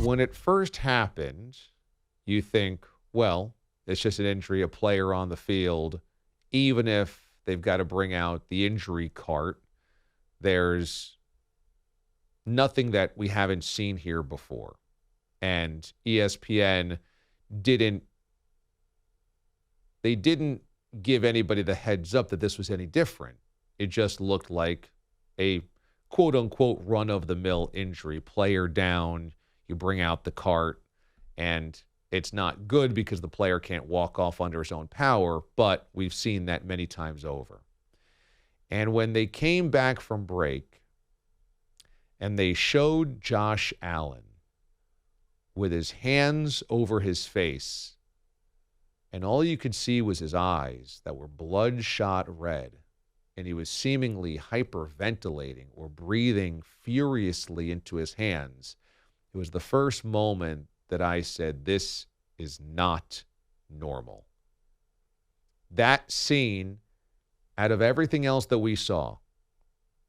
when it first happened, you think, well, it's just an injury, a player on the field. Even if they've got to bring out the injury cart, there's nothing that we haven't seen here before. And ESPN didn't give anybody the heads up that this was any different. It just looked like a quote-unquote run-of-the-mill injury. Player down, you bring out the cart, and it's not good because the player can't walk off under his own power, but we've seen that many times over. And when they came back from break and they showed Josh Allen with his hands over his face, and all you could see was his eyes that were bloodshot red, and he was seemingly hyperventilating or breathing furiously into his hands, it was the first moment that I said, this is not normal. That scene, out of everything else that we saw,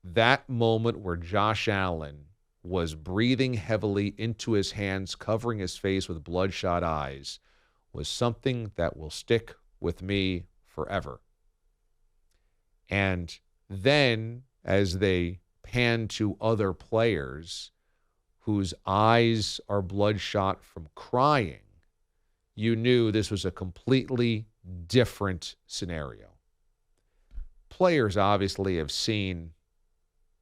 that moment where Josh Allen was breathing heavily into his hands, covering his face with bloodshot eyes, was something that will stick with me forever. And then, as they pan to other players whose eyes are bloodshot from crying, you knew this was a completely different scenario. Players obviously have seen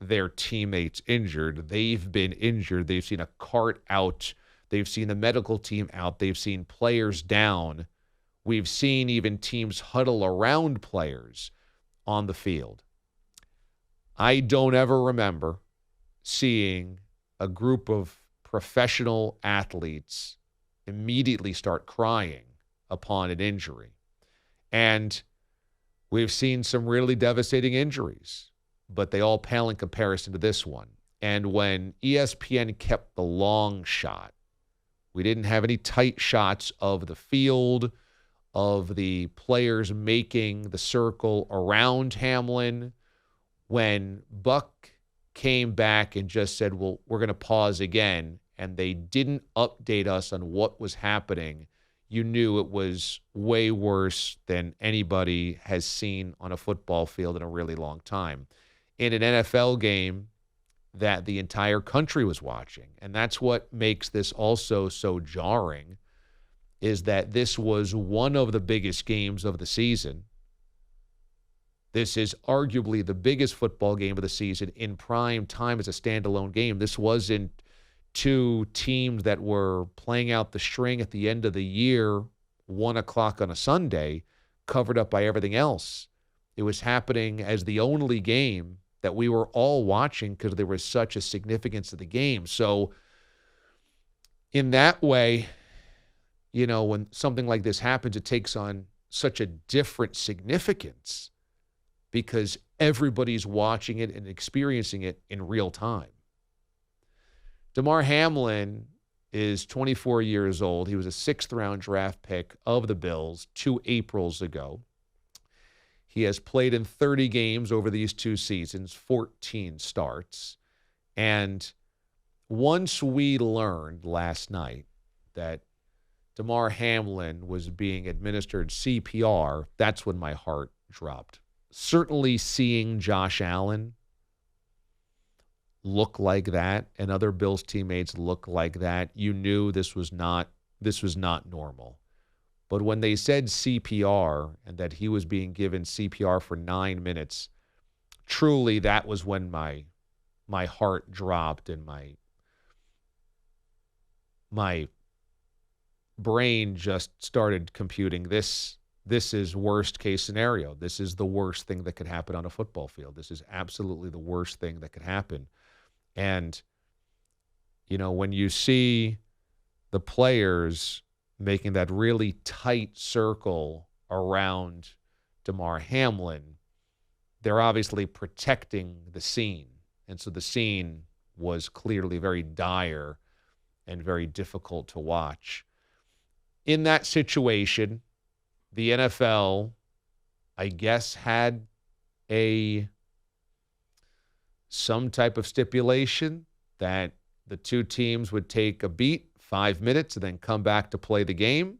their teammates injured. They've been injured. They've seen a cart out. They've seen the medical team out. They've seen players down. We've seen even teams huddle around players on the field. I don't ever remember seeing a group of professional athletes immediately start crying upon an injury. And we've seen some really devastating injuries, but they all pale in comparison to this one. And when ESPN kept the long shot, we didn't have any tight shots of the field, of the players making the circle around Hamlin. When Buck came back and just said, well, we're going to pause again, and they didn't update us on what was happening, you knew it was way worse than anybody has seen on a football field in a really long time. In an NFL game that the entire country was watching. And that's what makes this also so jarring, is that this was one of the biggest games of the season. This is arguably the biggest football game of the season in prime time as a standalone game. This wasn't two teams that were playing out the string at the end of the year, 1 o'clock on a Sunday, covered up by everything else. It was happening as the only game that we were all watching because there was such a significance to the game. So in that way, you know, when something like this happens, it takes on such a different significance because everybody's watching it and experiencing it in real time. Damar Hamlin is 24 years old. He was a 6th-round draft pick of the Bills 2 Aprils ago. He has played in 30 games over these 2 seasons, 14 starts. And once we learned last night that Damar Hamlin was being administered CPR, that's when my heart dropped. Certainly seeing Josh Allen look like that and other Bills teammates look like that, you knew this was not normal. But when they said CPR and that he was being given CPR for 9 minutes, truly that was when my heart dropped and my brain just started computing this is worst case scenario. This is the worst thing that could happen on a football field. This is absolutely the worst thing that could happen. And, you know, when you see the players making that really tight circle around Damar Hamlin, they're obviously protecting the scene. And so the scene was clearly very dire and very difficult to watch. In that situation, the NFL, I guess, had some type of stipulation that the two teams would take a beat, 5 minutes and then come back to play the game.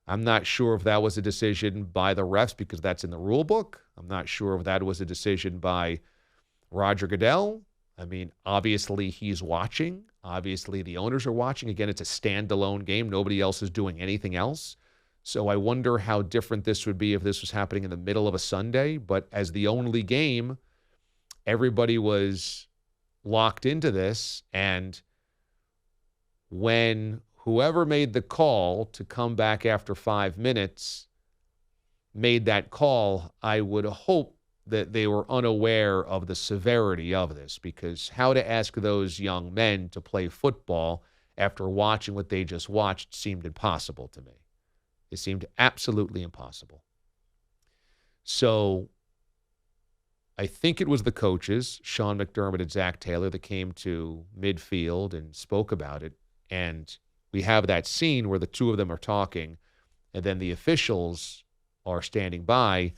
I'm not sure if that was a decision by the refs because that's in the rule book. I'm not sure if that was a decision by Roger Goodell. I mean, obviously he's watching. Obviously the owners are watching. Again, it's a standalone game. Nobody else is doing anything else. So I wonder how different this would be if this was happening in the middle of a Sunday. But as the only game, everybody was locked into this. And when whoever made the call to come back after 5 minutes made that call, I would hope that they were unaware of the severity of this, because how to ask those young men to play football after watching what they just watched seemed impossible to me. It seemed absolutely impossible. So I think it was the coaches, Sean McDermott and Zach Taylor, that came to midfield and spoke about it. And we have that scene where the two of them are talking, and then the officials are standing by,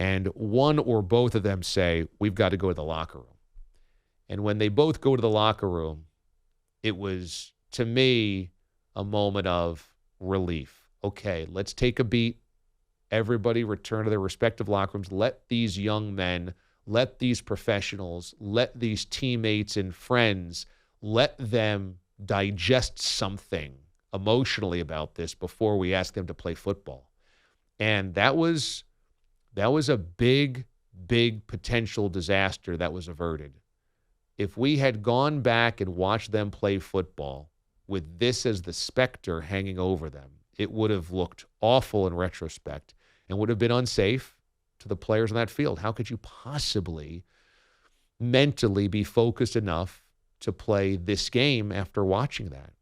and one or both of them say, we've got to go to the locker room. And when they both go to the locker room, it was, to me, a moment of relief. Okay, let's take a beat. Everybody return to their respective locker rooms. Let these young men, let these professionals, let these teammates and friends, let them digest something emotionally about this before we ask them to play football. And that was a big, big potential disaster that was averted. If we had gone back and watched them play football with this as the specter hanging over them, it would have looked awful in retrospect and would have been unsafe to the players on that field. How could you possibly mentally be focused enough to play this game after watching that?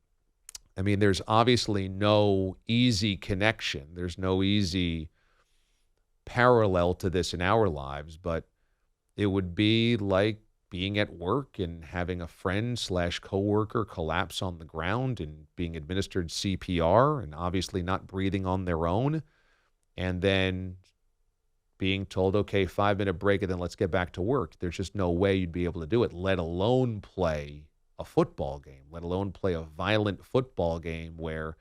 I mean, there's obviously no easy connection. There's no easy parallel to this in our lives, but it would be like being at work and having a friend / coworker collapse on the ground and being administered CPR and obviously not breathing on their own, and then being told, okay, 5-minute break and then let's get back to work. There's just no way you'd be able to do it, let alone play a football game, let alone play a violent football game where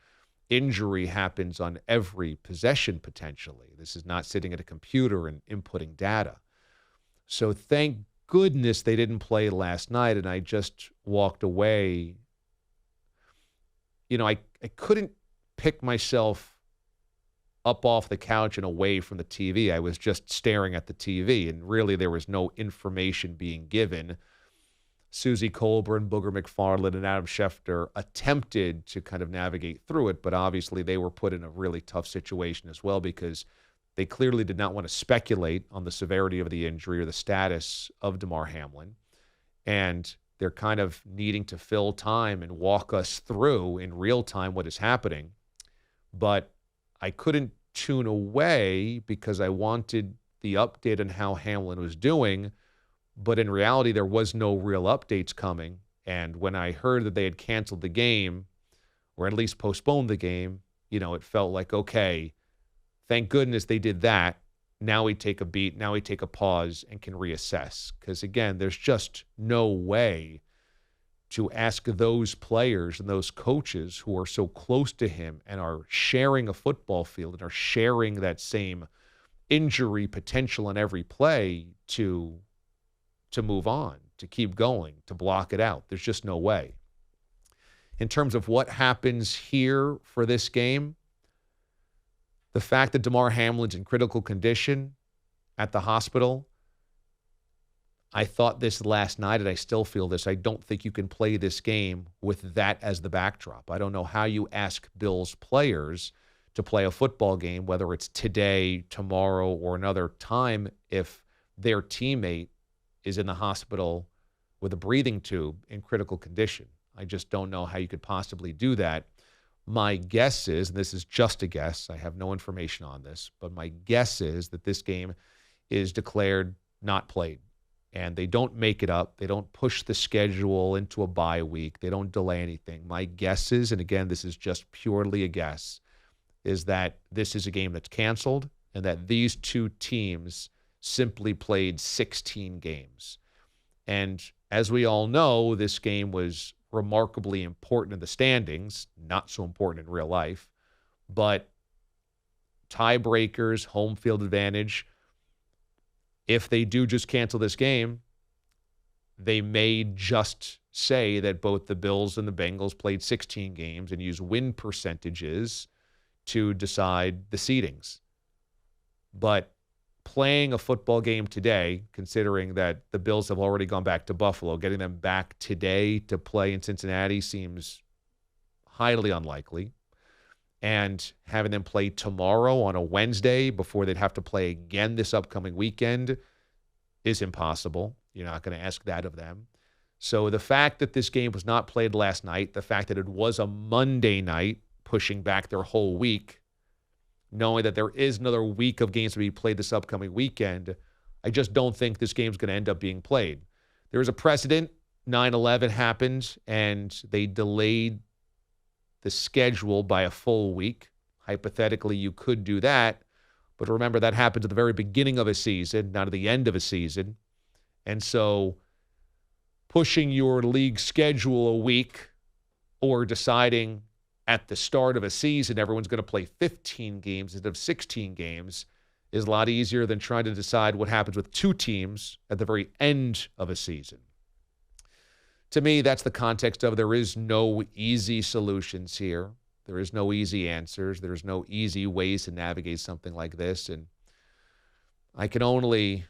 injury happens on every possession potentially. This is not sitting at a computer and inputting data. So thank goodness they didn't play last night, and I just walked away. You know, I couldn't pick myself up off the couch and away from the TV. I was just staring at the TV, and really there was no information being given. Susie Colburn, Booger McFarland, and Adam Schefter attempted to kind of navigate through it, but obviously they were put in a really tough situation as well because they clearly did not want to speculate on the severity of the injury or the status of Damar Hamlin, and they're kind of needing to fill time and walk us through in real time what is happening. But I couldn't tune away because I wanted the update on how Hamlin was doing, but in reality, there was no real updates coming. And when I heard that they had canceled the game, or at least postponed the game, you know, it felt like, okay, thank goodness they did that. Now we take a beat, now we take a pause and can reassess. Because again, there's just no way to ask those players and those coaches who are so close to him and are sharing a football field and are sharing that same injury potential in every play to move on, to keep going, to block it out. There's just no way. In terms of what happens here for this game, the fact that Damar Hamlin's in critical condition at the hospital, I thought this last night, and I still feel this. I don't think you can play this game with that as the backdrop. I don't know how you ask Bills players to play a football game, whether it's today, tomorrow, or another time, if their teammate is in the hospital with a breathing tube in critical condition. I just don't know how you could possibly do that. My guess is, and this is just a guess, I have no information on this, but my guess is that this game is declared not played. And they don't make it up. They don't push the schedule into a bye week. They don't delay anything. My guess is, and again, this is just purely a guess, is that this is a game that's canceled and that these two teams simply played 16 games. And as we all know, this game was remarkably important in the standings, not so important in real life, but tiebreakers, home field advantage. If they do just cancel this game, they may just say that both the Bills and the Bengals played 16 games and use win percentages to decide the seedings. But playing a football game today, considering that the Bills have already gone back to Buffalo, getting them back today to play in Cincinnati seems highly unlikely. And having them play tomorrow on a Wednesday before they'd have to play again this upcoming weekend is impossible. You're not going to ask that of them. So the fact that this game was not played last night, the fact that it was a Monday night, pushing back their whole week, knowing that there is another week of games to be played this upcoming weekend, I just don't think this game's going to end up being played. There was a precedent. 9/11 happened, and they delayed the schedule by a full week. Hypothetically, you could do that. But remember, that happens at the very beginning of a season, not at the end of a season. And so pushing your league schedule a week or deciding at the start of a season everyone's going to play 15 games instead of 16 games is a lot easier than trying to decide what happens with two teams at the very end of a season. To me, that's the context of there is no easy solutions here. There is no easy answers. There's no easy ways to navigate something like this. And I can only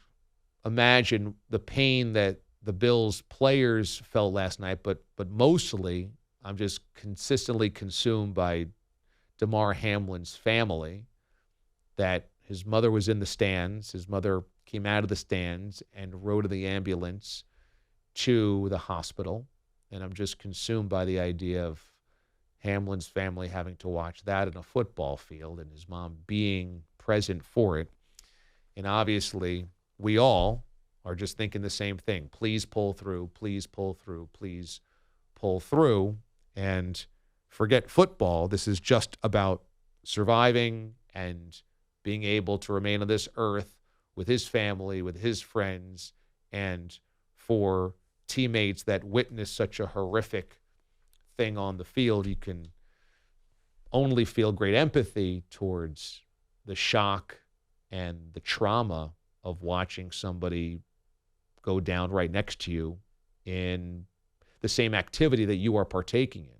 imagine the pain that the Bills players felt last night, but mostly I'm just consistently consumed by Damar Hamlin's family, that his mother was in the stands. His mother came out of the stands and rode in the ambulance to the hospital. And I'm just consumed by the idea of Hamlin's family having to watch that in a football field and his mom being present for it. And obviously, we all are just thinking the same thing. Please pull through, please pull through, please pull through. And forget football. This is just about surviving and being able to remain on this earth with his family, with his friends, and for teammates that witness such a horrific thing on the field, you can only feel great empathy towards the shock and the trauma of watching somebody go down right next to you in the same activity that you are partaking in.